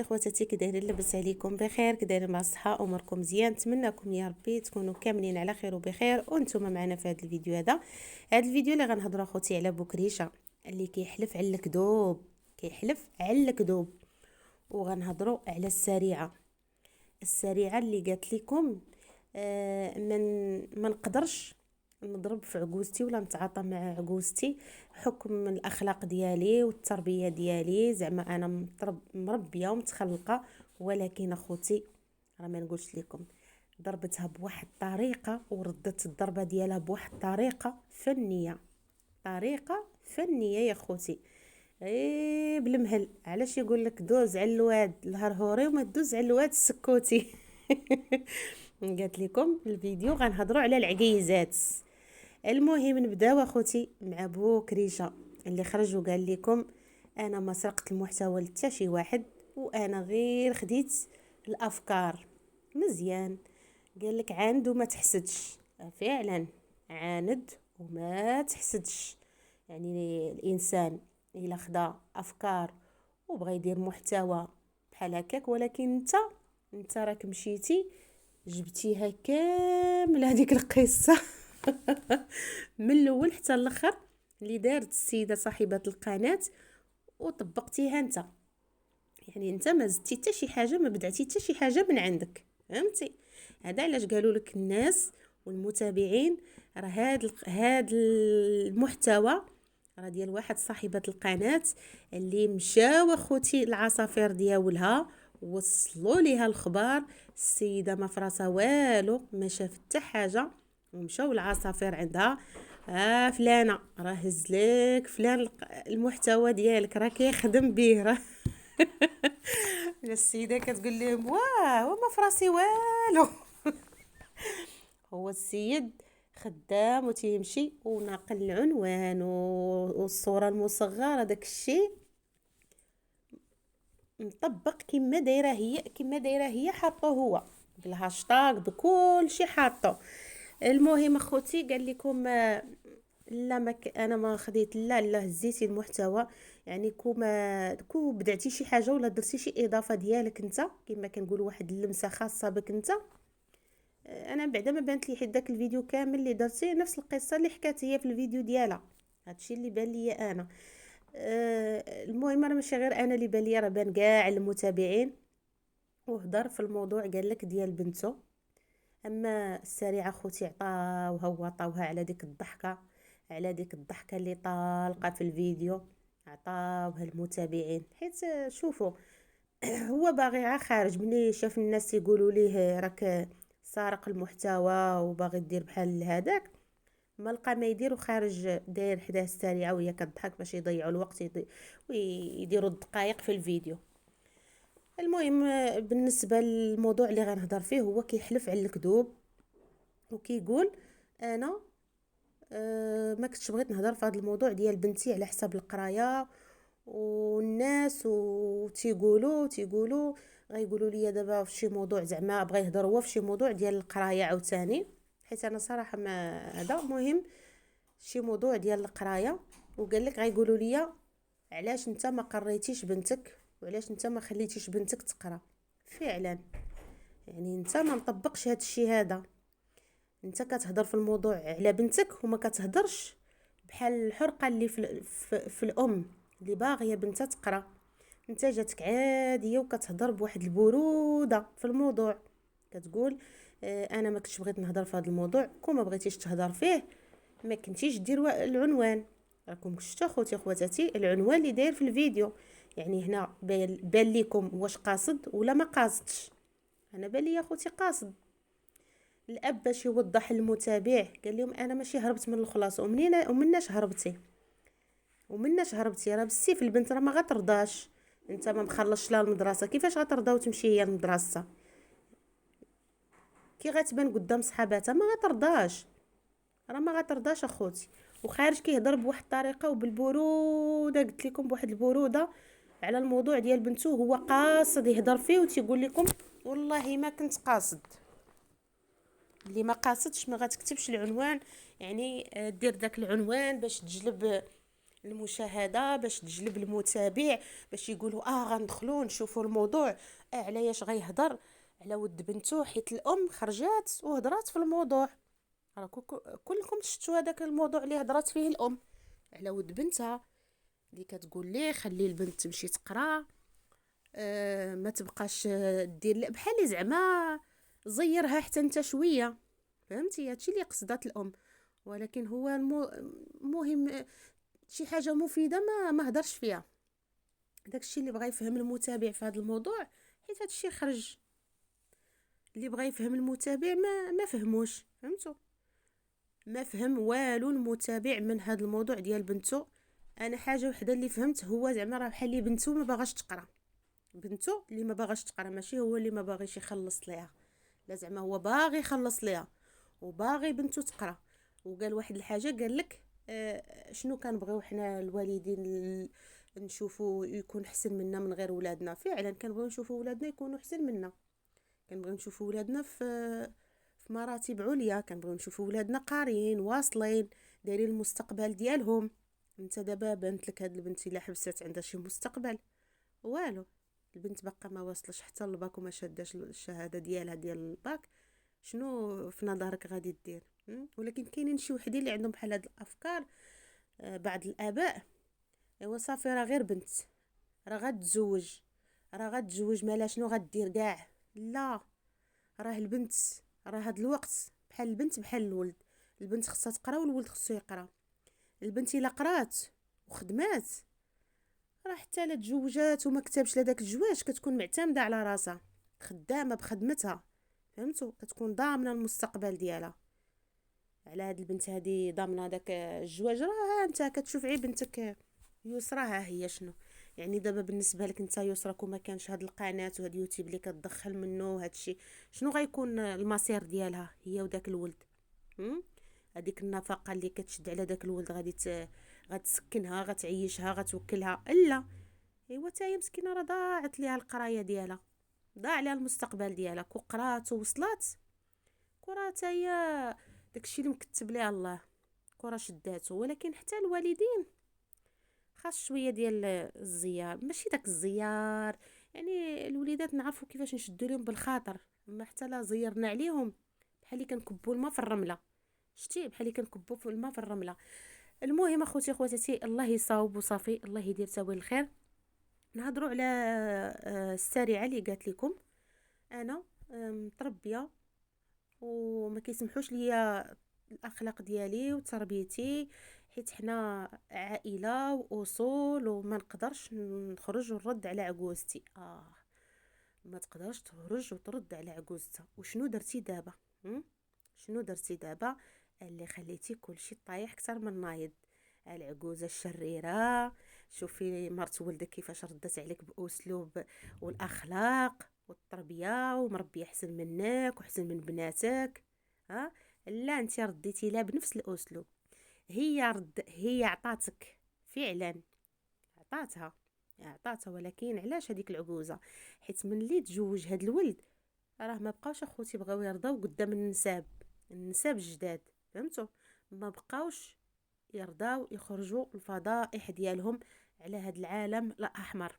اخواتاتي، كي دايرين؟ لاباس عليكم؟ بخير؟ كي دايرين مع الصحه؟ اموركم مزيان؟ نتمنىكم يا ربي تكونوا كاملين على خير وبخير وانتم معنا في هذا الفيديو. هذا الفيديو اللي غنهضروا اخوتي على بوكريشه اللي كيحلف على الكذوب، وغنهضروا على السريعه اللي قالت لكم ما نقدرش نضرب في عجوزتي ولا نتعاطى مع عجوزتي حكم الاخلاق ديالي والتربيه ديالي. زعما انا مربيه ومتخلقه، ولكن اخوتي راه ما نقولش لكم ضربتها بواحد الطريقه وردت الضربه ديالها بواحد طريقه فنيه يا خوتي. بالمهل. علاش يقول لك دوز على الواد الهرهوري وما تدوز على الواد السكوتي؟ قالت لكم الفيديو غنهضروا على العقيزات. المهم نبداو اخوتي مع بوكريشه اللي خرج وقال لكم انا ما سرقت المحتوى لتا شي واحد، وانا غير خديت الافكار. مزيان. قال لك عاند وما تحسدش. فعلا عاند وما تحسدش. يعني الانسان الا خدا افكار وبغى يدير محتوى بحال هكاك، ولكن انت راك مشيتي جبتيها كامل هذيك القصه من الاول حتى الاخر اللي دارت السيده صاحبه القناه وطبقتيها انت. يعني انت ما زدتي حتى شي حاجه، ما بدعتي حتى شي حاجه من عندك، فهمتي؟ هذا علاش قالوا لك الناس والمتابعين راه هاد المحتوى راه ديال واحد صاحبه القناه اللي مشاو اخوتي العصافير ديالها وصلوا ليها الخبر. السيده ما فراسها والو، ما شاف حتى حاجه، ومشاو العصافير عندها. فلانه راه هزلك فلان المحتوى ديالك راه كيخدم به راه السيده كتقول لهم واه وما فراسي والو. هو السيد خدام وتيمشي وناقل العنوان والصوره المصغره، داك الشيء مطبق كما دايره هي حاطه هو بالهاشتاغ بكل شيء حاطه. المهم اخوتي قال لكم لا انا ما خديت، لا هزيتي المحتوى. يعني كو بدعتي شي حاجه ولا درتي شي اضافه ديالك انت، كما كنقولوا واحد اللمسه خاصه بك انت. انا بعدا ما بانت لي حيت داك الفيديو كامل اللي درتيه نفس القصه اللي حكات هي في الفيديو ديالها. هادشي اللي بان لي انا. المهم راه ماشي غير انا اللي بان لي، راه بان كاع المتابعين. وهضر في الموضوع قال لك ديال بنته. اما السريعه خوتي عطاوها على ديك الضحكه اللي طالقه في الفيديو. عطاوها المتابعين حيت شوفوا هو باغي غير خارج ملي شاف الناس يقولوا ليه راك سارق المحتوى وباغي دير بحال هذاك، ما لقى ما يدير وخارج داير حداه السريعه وهي كضحك باش يضيعوا الوقت ويديروا الدقائق في الفيديو. المهم بالنسبه للموضوع اللي غنهضر فيه، هو كيحلف على الكذوب وكيقول انا ما كنتش بغيت نهضر في هذا الموضوع ديال بنتي على حساب القرايه والناس، وتيقولوا غيقولوا لي دابا في شي موضوع، زعما بغى يهضر هو في شي موضوع ديال القرايه عاوتاني. حيت انا صراحه ما هذا مهم شي موضوع ديال القرايه. وقال لك غيقولوا لي علاش انت ما قريتيش بنتك وعلاش انت ما خليتيش بنتك تقرا. فعلا يعني انت ما مطبقش هذا الشيء هذا. انت كتهضر في الموضوع على بنتك وما كتهضرش بحال الحرقه اللي في الام اللي باغيه بنتها تقرا. انت جاتك عاديه وكتهضر بواحد البروده في الموضوع، كتقول انا ما كنتش بغيت نهضر في هذا الموضوع. كون ما بغيتيش تهضر فيه ما كنتيش دير العنوان. راكم شفتوا خواتاتي العنوان اللي داير في الفيديو. يعني هنا بان لكم واش قاصد ولا ما قاصدش. انا بان لي اخوتي قاصد. الاب باش يوضح للمتابع قال لهم انا ماشي هربت من الخلاص. ومناش هربتي راه بالسيف البنت راه ما غترضاش. انت ما مخلصش لها المدرسه، كيفاش غترضى وتمشي هي للمدرسه؟ كي غتبان قدام صحاباتها ما غترضاش، راه ما غترضاش اخوتي. وخارج كيهضر بواحد الطريقه وبالبروده، قلت لكم بواحد البروده على الموضوع ديال بنته. هو قاصد يهضر فيه وتيقول لكم والله ما كنت قاصد. اللي ما قاصدش ما غتكتبش العنوان. يعني دير داك العنوان باش تجلب المشاهده، باش تجلب المتابع، باش يقولوا غندخلوا نشوفوا الموضوع. علاش غيهضر على ود بنته؟ حيت الام خرجات وهضرات في الموضوع. راكم كلكم شفتوا هذاك الموضوع اللي هضرات فيه الام على ود بنتها، اللي كتقول ليه خلي البنت تمشي تقرا، ما تبقاش دير بحال زعما زيرها حتى انت شويه. فهمتي؟ هادشي اللي قصدات الام. ولكن هو المهم شي حاجه مفيده ما هدرش فيها. داكشي اللي بغى يفهم المتابع في هذا الموضوع، حيت هادشي خرج. اللي بغى يفهم المتابع ما فهموش. فهمتوا؟ ما فهم والو المتابع من هذا الموضوع ديال بنته. انا حاجه وحده اللي فهمت، هو زعما راه بحال لي بنته ما باغاش تقرا. بنته اللي ما باغاش تقرا، ماشي هو اللي ما باغيش يخلص ليها. لا، زعما هو باغي يخلص ليها وباغي بنته تقرا. وقال واحد الحاجه، قال لك شنو كنبغيو حنا الوالدين نشوفوا يكون احسن منا من غير ولادنا. فعلا كنبغيو نشوفوا ولادنا يكونوا احسن منا. كنبغيو نشوفوا ولادنا في مراتب عليا. كنبغيو نشوفوا ولادنا قاريين واصلين دايرين المستقبل ديالهم. انت دابا بانت لك هاد البنت الا حبست عندها شي مستقبل؟ والو. البنت باقا ما واصلش حتى للباك وما شاداش الشهاده ديالها ديال الباك. شنو في نظرك غادي دير؟ ولكن كاينين شي وحدين اللي عندهم بحال هاد الافكار. بعض الاباء، ايوا صافي راه غير بنت، راه غتزوج، راه غتزوج مالا شنو غدير كاع. لا، راه البنت، راه هاد الوقت بحال البنت بحال الولد. البنت خصها تقرا والولد خصو يقرا. البنت الا قرات وخدمات، راه حتى لا تزوجات وما كتبش لداك الزواج كتكون معتمده على راسها، خدامه بخدمتها. فهمتوا؟ كتكون ضامنه المستقبل ديالها. على هاد البنت هادي ضامنه داك الزواج. راه انت كتشوف عي بنتك يسرى، ها هي شنو يعني دابا بالنسبه لك انت يسرى؟ كون ما كانش هاد القناه وهاد يوتيوب اللي كتدخل منه وهاد الشيء، شنو غيكون المصير ديالها هي وداك الولد؟ هذيك النفقه اللي كتشد على داك الولد غتسكنها، غتعيشها، غتوكلها؟ الا. ايوا حتى هي مسكينه راه ضاعت ليها القرايه ديالها، ضاع ليها المستقبل ديالها. كون قرات ووصلات، كره حتى هي داكشي اللي مكتب ليها الله، كره شداتو. ولكن حتى الوالدين خاص شويه ديال الزيار، ماشي داك الزيار يعني الوليدات نعرفوا كيفاش نشدوا لهم بالخاطر. اما حتى لا زيرنا عليهم بحال اللي كنكبوا الماء في الرمله. شتي؟ بحال اللي كنكبوا في الماء في الرمله. المهم اخوتي خواتاتي، الله يصاوب وصافي، الله يدير تاويل الخير. نهضروا على السريعه اللي قالت لكم. انا متربيه وما كيسمحوش ليا الاخلاق ديالي وتربيتي، حيت حنا عائله واصول وما نقدرش نخرج ونرد على عجوزتي. ما تقدرش تخرج وترد على عجوزتها. وشنو درتي دابا؟ شنو درتي دابا اللي خليتي كلشي طايح اكثر من نايض؟ العجوزه الشريره. شوفي مرت ولدك كيفاش ردت عليك باسلوب والاخلاق والتربيه، ومربيه احسن منك وحسن من بناتك. ها؟ لا، انت رديتي لها بنفس الاسلوب. هي عطاتك فعلا، عطاتها عطاتها. ولكن علاش هذيك العجوزه؟ حيت ملي تزوج هاد الولد، راه ما بقاوش اخوتي بغاو يرضاو قدام النساب الجداد. فهمتوا؟ ما بقاوش يرضاو يخرجوا الفضائح ديالهم على هاد العالم الاحمر.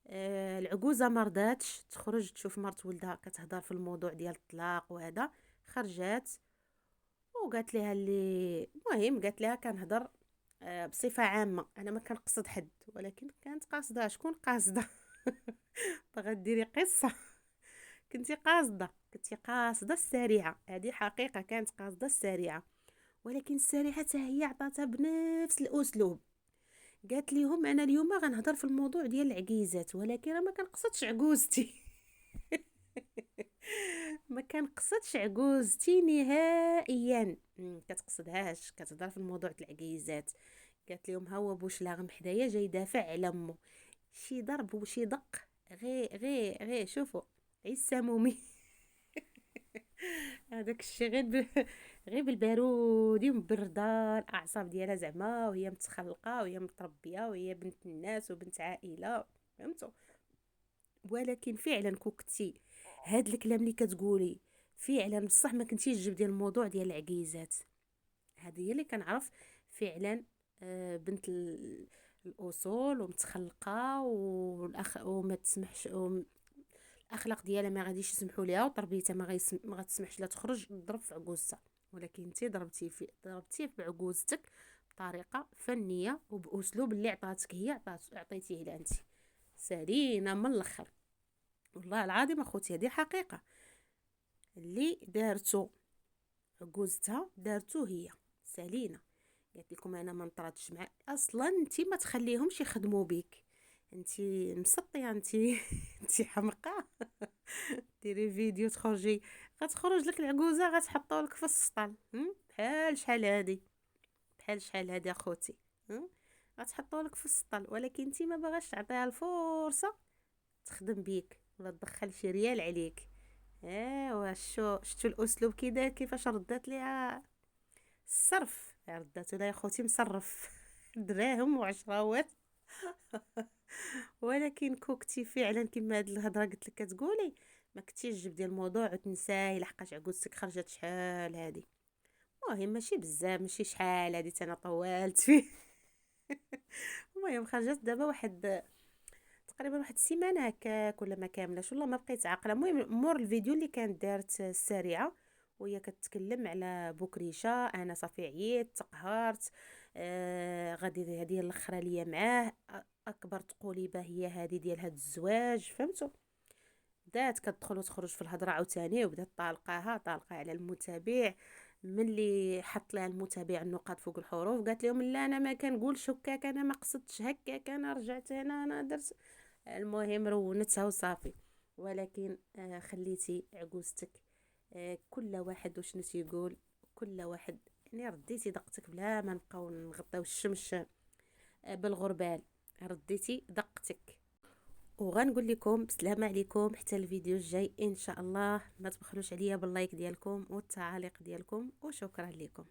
العجوزه ما رضاتش تخرج تشوف مرت ولدها كتهضر في الموضوع ديال الطلاق وهذا. خرجات وقالت لها اللي المهم، قالت لها كنهضر بصفه عامه، انا ما كنقصد حد، ولكن كانت قاصده. شكون قاصده؟ بغا ديري قصه. كنتي قاصده السريعه. هذه حقيقه، كانت قاصده السريعه. ولكن السريعه حتى هي عطاتها بنفس الاسلوب. قالت لهم انا اليوم غنهضر في الموضوع ديال العكيزات، ولكن راه ما كنقصدش عجوزتي. ما كنقصدش عجوزتي نهائيا. كتقصدهاش، كتهضر في الموضوع ديال العكيزات. قالت لهم هو بوش لاغم حدايا جاي يدافع على امه. شي ضرب وشي دق. غير شوفوا السمومي. هذاك الشيء غير بالبارودي ومبرده الاعصاب ديالها زعما، وهي متخلقه وهي متربيه وهي بنت الناس وبنت عائله. فهمتوا؟ ولكن فعلا كنتي هاد الكلام اللي كتقولي فعلا بصح ما كنتيش جبدي الموضوع ديال العكيزات. هذه هي اللي كنعرف فعلا بنت الاصول ومتخلقه وما تسمحش الاخلاق ديالها ما غاديش يسمحوا ليها، وتربيتها ما غتسمحش لها تخرج تضرب في عكوزتها. ولكن انت ضربتي في عكوزتك بطريقه فنيه وباسلوب اللي عطاتك هي عطيتيه لها انت. سالينا من الاخر. والله العظيم اخوتي هذه حقيقه. اللي دارتو عكوزتها دارتو هي. سالينا. قالت لكم انا ما نطردش مع اصلا. انت ما تخليهمش يخدموا بك. انت مسطيه انت. انت حمقى. ديري فيديو تخرجي، غتخرج لك العجوزه غتحطوا لك في السطل. بحال شحال هادي، بحال شحال هادي اخوتي. غتحطوا لك في السطل، ولكن انت ما باغاش تعطيها الفرصه تخدم بيك ولا تدخل شي ريال عليك. ايوا شتو الاسلوب كي داير، كيفاش ردات ليها الصرف. رداتو لها يا خوتي مصرف. دراهم وعشراوات. ولكن كنتي فعلا كما هاد الهضره قلت لك كتقولي، ما كنتيش جبدي الموضوع وتنساي لحقاش عكوزتك خرجت شحال هادي. المهم ماشي بزاف، ماشي شحال هادي انا طولت فيه. المهم خرجت دابا واحد تقريبا واحد السيمانه هكاك ولا ما كاملاش، والله ما بقيت عاقله. المهم مور الفيديو اللي كانت دارت السريعه وهي كتكلم على بكريشه، انا صافي عييت تقهرت. غادي هذه الاخرى ليا معاه اكبر تقوليبه هي هذه ديال هاد الزواج، فهمتوا؟ بدات كتدخل وتخرج في الهضره عاوتاني، وبدات طالقه على المتابع. من اللي حط لها المتابع النقاط فوق الحروف قالت لهم لا انا ما كنقولش هكاك، انا ما قصدتش هكاك، انا رجعت هنا انا درت. المهم رونتها وصافي. ولكن خليتي عجوزتك. كل واحد وشنو تيقول. كل واحد يعني رديتي دقتك بلا ما نبقاو نغطيو الشمس بالغربال. رديتي دقتك. وغنقول لكم بسلامة عليكم حتى الفيديو الجاي ان شاء الله. ما تبخلوش عليا باللايك ديالكم والتعاليق ديالكم، وشكرا لكم.